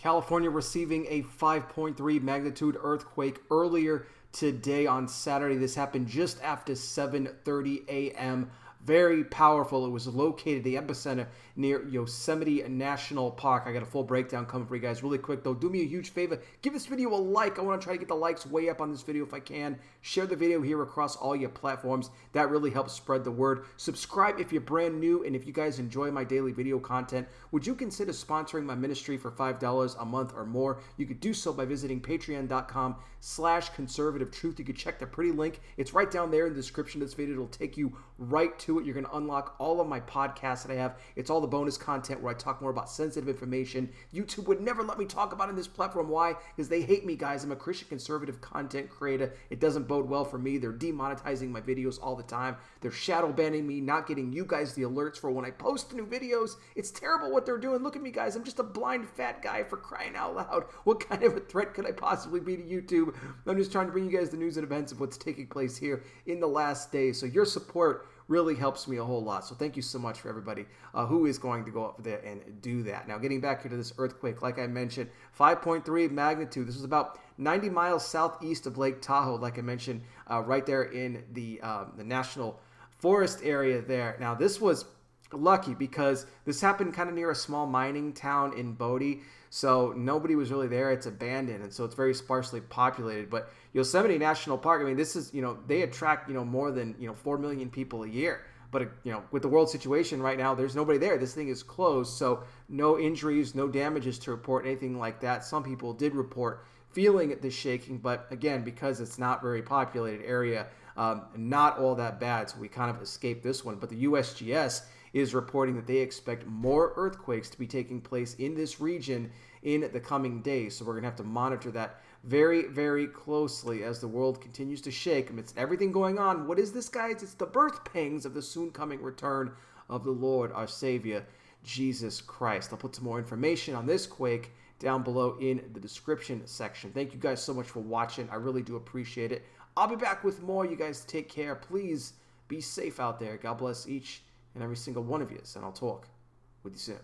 California receiving a 5.3 magnitude earthquake earlier today on Saturday. This happened just after 7:30 a.m. Very powerful. It was located, the epicenter, near Yosemite National Park. I got a full breakdown coming for you guys really quick, though. Do me a huge favor. Give this video a like. I want to try to get the likes way up on this video if I can. Share the video here across all your platforms. That really helps spread the word. Subscribe if you're brand new, and if you guys enjoy my daily video content, would you consider sponsoring my ministry for $5 a month or more? You could do so by visiting patreon.com/conservativetruth. You could check the pretty link. It's right down there in the description of this video. It'll take you right to it. You're going to unlock all of my podcasts that I have. It's all the bonus content where I talk more about sensitive information YouTube would never let me talk about on this platform. Why? Because they hate me, guys. I'm a Christian conservative content creator. It doesn't bode well for me. They're demonetizing my videos all the time. They're shadow banning me, not getting you guys the alerts for when I post new videos. It's terrible what they're doing. Look at me, guys. I'm just a blind fat guy, for crying out loud. What kind of a threat could I possibly be to YouTube? I'm just trying to bring you guys the news and events of what's taking place here in the last days. So your support really helps me a whole lot. So thank you so much for everybody who is going to go up there and do that. Now, getting back here to this earthquake, like I mentioned, 5.3 magnitude. This was about 90 miles southeast of Lake Tahoe, like I mentioned, right there in the National Forest area there. Now, this was lucky because this happened kind of near a small mining town in Bodie, so nobody was really there. It's abandoned, and so it's very sparsely populated. But Yosemite National Park, I mean, this is, they attract, more than, 4 million people a year. But, with the world situation right now, there's nobody there. This thing is closed, so no injuries, no damages to report, anything like that. Some people did report feeling the shaking, but again, because it's not very populated area, not all that bad, so we kind of escaped this one. But the USGS is reporting that they expect more earthquakes to be taking place in this region in the coming days. So we're going to have to monitor that very, very closely as the world continues to shake amidst everything going on. What is this, guys? It's the birth pangs of the soon coming return of the Lord, our Savior, Jesus Christ. I'll put some more information on this quake down below in the description section. Thank you guys so much for watching. I really do appreciate it. I'll be back with more. You guys take care. Please be safe out there. God bless each and every single one of you, and I'll talk with you soon.